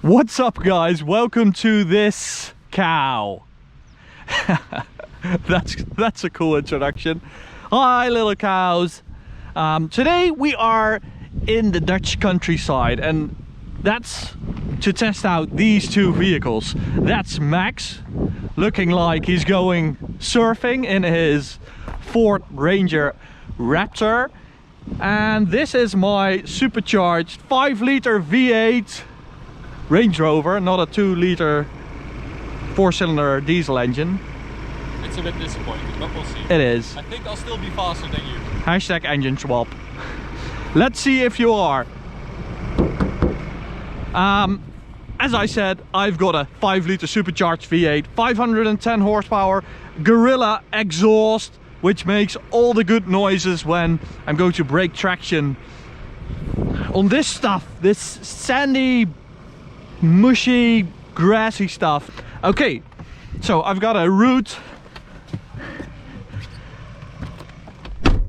What's up, guys? Welcome to this cow. that's a cool introduction. Hi, little cows. Today we are in the Dutch countryside, and that's to test out these two vehicles. That's Max, looking like he's going surfing in his Ford Ranger Raptor, and this is my supercharged 5-liter V8 Range Rover, not a 2-liter 4-cylinder diesel engine. It's a bit disappointing, but we'll see. It is. I think I'll still be faster than you. Hashtag engine swap. Let's see if you are. As I said, I've got a 5-liter supercharged V8, 510 horsepower, Gorilla exhaust, which makes all the good noises when I'm going to break traction on this stuff, this sandy, mushy, grassy stuff. Okay, so I've got a route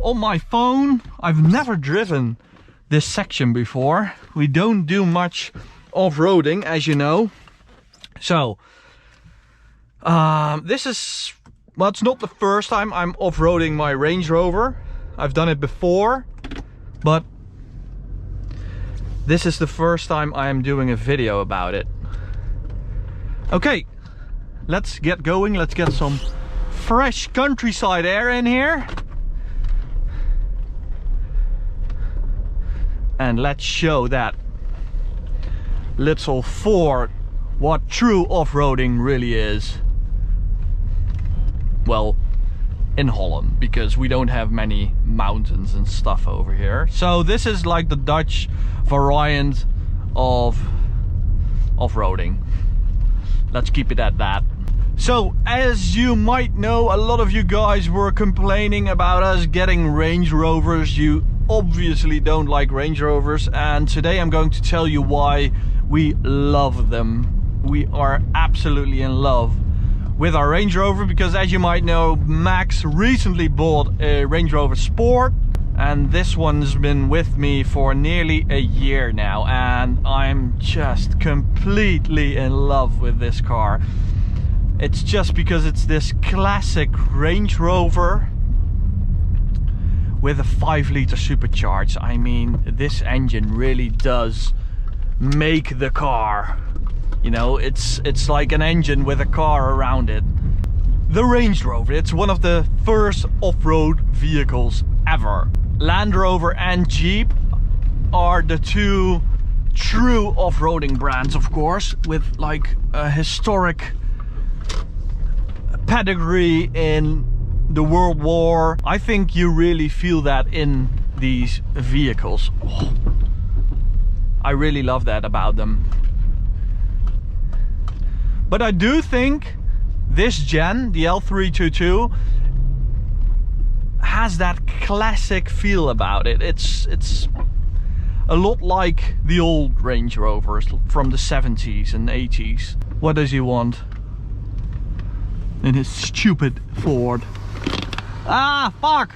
on my phone. I've never driven this section before. We don't do much off-roading, as you know. So this is, well, it's not the first time I'm off-roading my Range Rover. I've done it before, but this is the first time I am doing a video about it. Okay, let's get going. Let's get some fresh countryside air in here. And let's show that little Ford what true off-roading really is. Well, in Holland, because we don't have many mountains and stuff over here. So this is like the Dutch variant of off-roading. Let's keep it at that. So, as you might know, a lot of you guys were complaining about us getting Range Rovers. You obviously don't like Range Rovers, and today I'm going to tell you why we love them. We are absolutely in love with our Range Rover, because as you might know, Max recently bought a Range Rover Sport, and this one's been with me for nearly a year now, and I'm just completely in love with this car. It's just because it's this classic Range Rover with a 5-liter supercharged. I mean, this engine really does make the car. You know, it's like an engine with a car around it. The Range Rover, it's one of the first off-road vehicles ever. Land Rover and Jeep are the two true off-roading brands, of course, with like a historic pedigree in the World War. I think you really feel that in these vehicles. Oh, I really love that about them. But I do think this gen, the L322, has that classic feel about it. It's a lot like the old Range Rovers from the 70s and 80s. What does he want in his stupid Ford? Ah, fuck!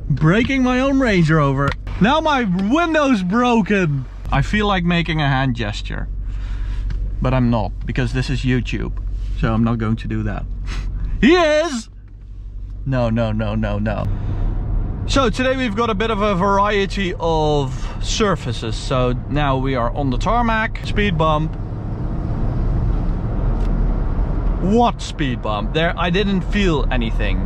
Breaking my own Range Rover. Now my window's broken. I feel like making a hand gesture, but I'm not, because this is YouTube, so I'm not going to do that. He is! No. So today we've got a bit of a variety of surfaces. So now we are on the tarmac, speed bump. What speed bump? There, I didn't feel anything.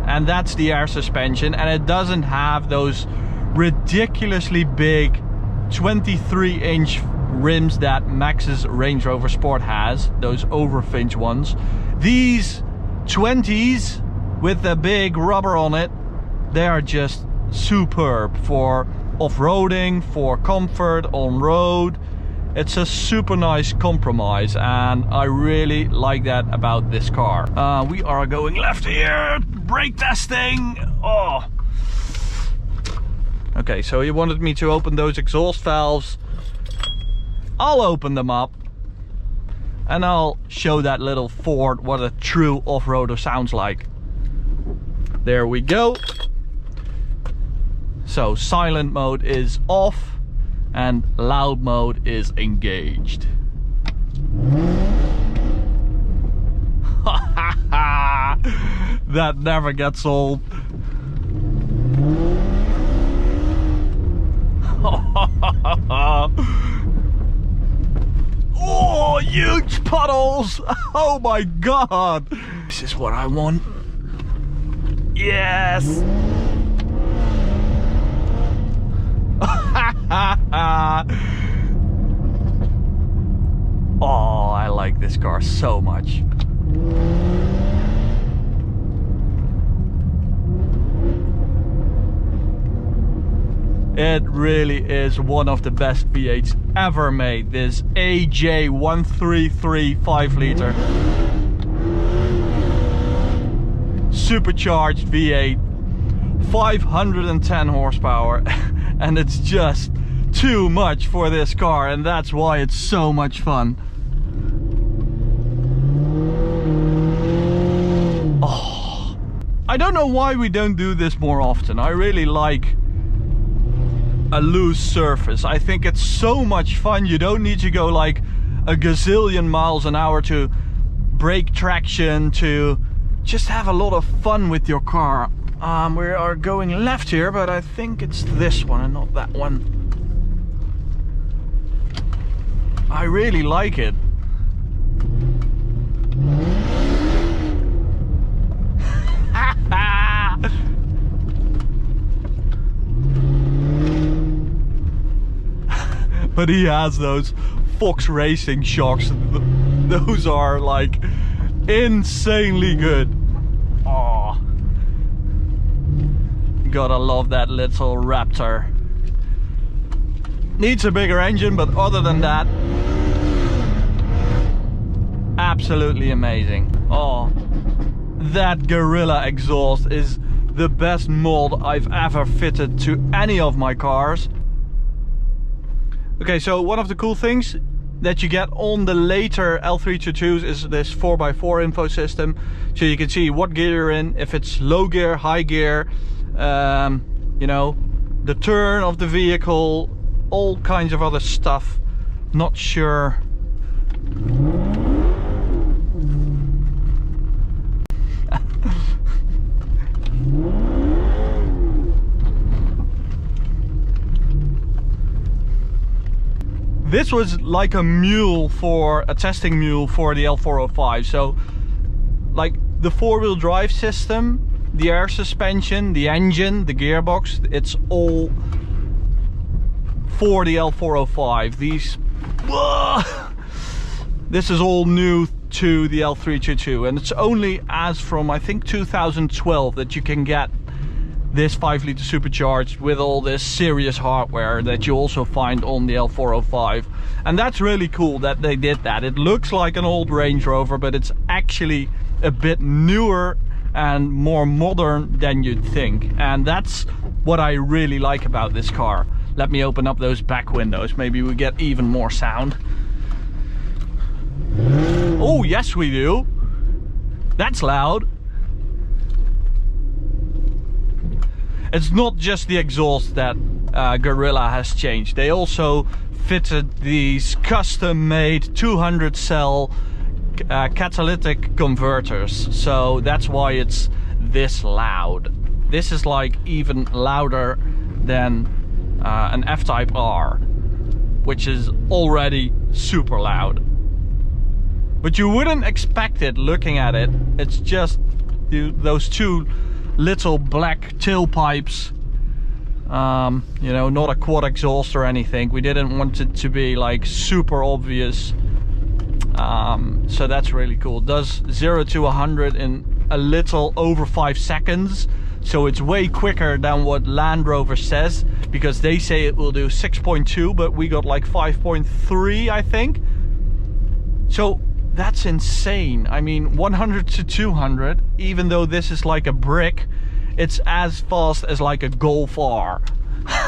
And that's the air suspension, and it doesn't have those ridiculously big 23-inch rims that Max's Range Rover Sport has, those overfinch ones. These 20s with the big rubber on it, they are just superb for off-roading, for comfort on road. It's a super nice compromise, and I really like that about this car. We are going left here, brake testing. Oh. Okay, so he wanted me to open those exhaust valves. I'll open them up and I'll show that little Ford what a true off-roader sounds like. There we go. So silent mode is off, and loud mode is engaged. That never gets old. Oh, huge puddles! Oh my god! This is what I want. Yes! Oh, I like this car so much. It really is one of the best V8s ever made. This AJ133 5-liter supercharged V8, 510 horsepower, and it's just too much for this car, and that's why it's so much fun. Oh, I don't know why we don't do this more often. I really like a loose surface. I think it's so much fun. You don't need to go like a gazillion miles an hour to break traction, to just have a lot of fun with your car. We are going left here, but I think it's this one and not that one. I really like it. But he has those Fox Racing shocks. Those are like insanely good. Oh, gotta love that little Raptor. Needs a bigger engine, but other than that, absolutely amazing. Oh, that Gorilla exhaust is the best mold I've ever fitted to any of my cars. Okay, so one of the cool things that you get on the later L322s is this 4x4 info system. So you can see what gear you're in, if it's low gear, high gear, you know, the turn of the vehicle, all kinds of other stuff. Not sure. This was like a mule, for a testing mule for the L405. So like the four-wheel drive system, the air suspension, the engine, the gearbox, it's all for the L405. This is all new to the L322, and it's only as from I think 2012 that you can get this 5-liter supercharged with all this serious hardware that you also find on the L405. And that's really cool that they did that. It looks like an old Range Rover, but it's actually a bit newer and more modern than you'd think. And that's what I really like about this car. Let me open up those back windows. Maybe we get even more sound. Oh, yes we do. That's loud. It's not just the exhaust that Gorilla has changed. They also fitted these custom-made 200-cell catalytic converters. So that's why it's this loud. This is like even louder than an F-Type R, which is already super loud. But you wouldn't expect it looking at it. It's just those two little black tailpipes, you know, not a quad exhaust or anything. We didn't want it to be like super obvious, so that's really cool. It does 0 to 100 in a little over 5 seconds, so it's way quicker than what Land Rover says, because they say it will do 6.2, but we got like 5.3 I think. So that's insane. I mean, 100 to 200, even though this is like a brick, it's as fast as like a Golf R.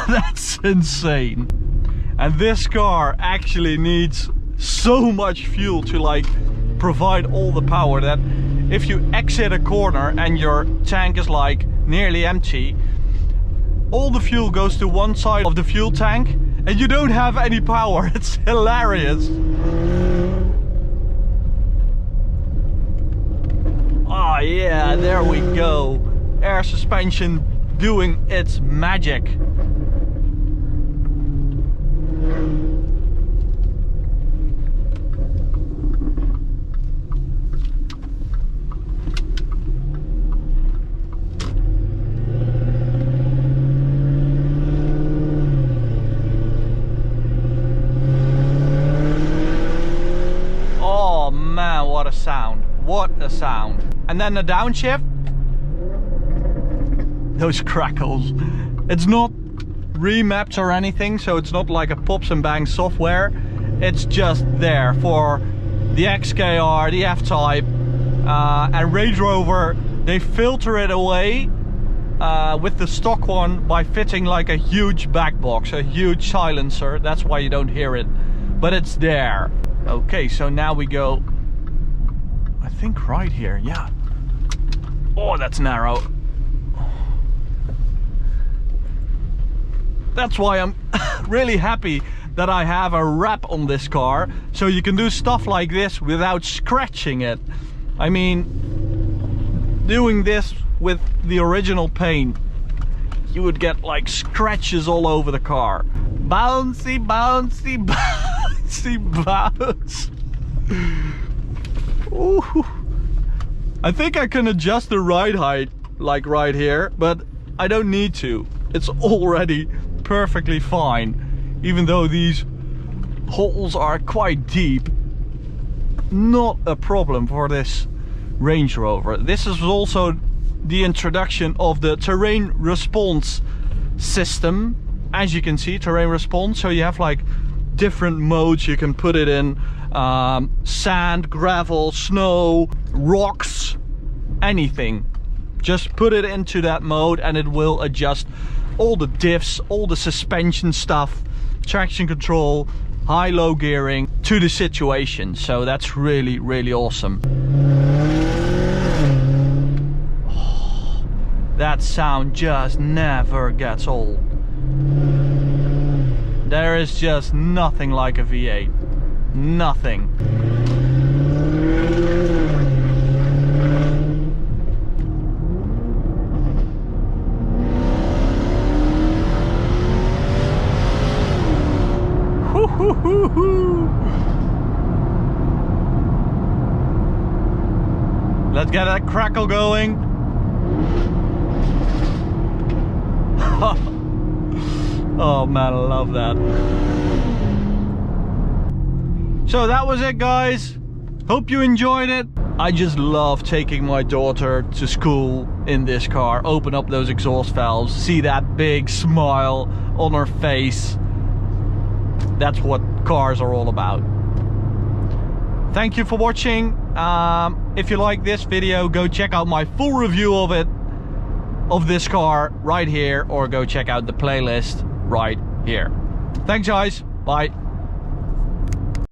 That's insane. And this car actually needs so much fuel to like provide all the power that if you exit a corner and your tank is like nearly empty, all the fuel goes to one side of the fuel tank and you don't have any power. It's hilarious. Oh yeah, there we go. Air suspension doing its magic. Oh man, what a sound. What a sound. And then the downshift. Those crackles. It's not remapped or anything, so it's not like a pops and bangs software. It's just there for the XKR, the F-Type, and Range Rover. They filter it away with the stock one by fitting like a huge back box, a huge silencer. That's why you don't hear it, but it's there. Okay, so now we go, I think right here, yeah. Oh, that's narrow. That's why I'm really happy that I have a wrap on this car, so you can do stuff like this without scratching it. I mean, doing this with the original paint, you would get like scratches all over the car. Bouncy, bouncy, bouncy, bounce. Ooh. I think I can adjust the ride height like right here, but I don't need to. It's already perfectly fine, even though these holes are quite deep. Not a problem for this Range Rover. This is also the introduction of the terrain response system. As you can see, terrain response, so you have like different modes you can put it in. Sand, gravel, snow, rocks, anything. Just put it into that mode and it will adjust all the diffs, all the suspension stuff, traction control, high-low gearing to the situation. So that's really, really awesome. Oh, that sound just never gets old. There is just nothing like a V8. Nothing. Let's get that crackle going. Oh man, I love that. So that was it, guys. Hope you enjoyed it. I just love taking my daughter to school in this car. Open up those exhaust valves, see that big smile on her face. That's what cars are all about. Thank you for watching. If you like this video, go check out my full review of it, of this car right here, or go check out the playlist right here. Thanks guys, bye.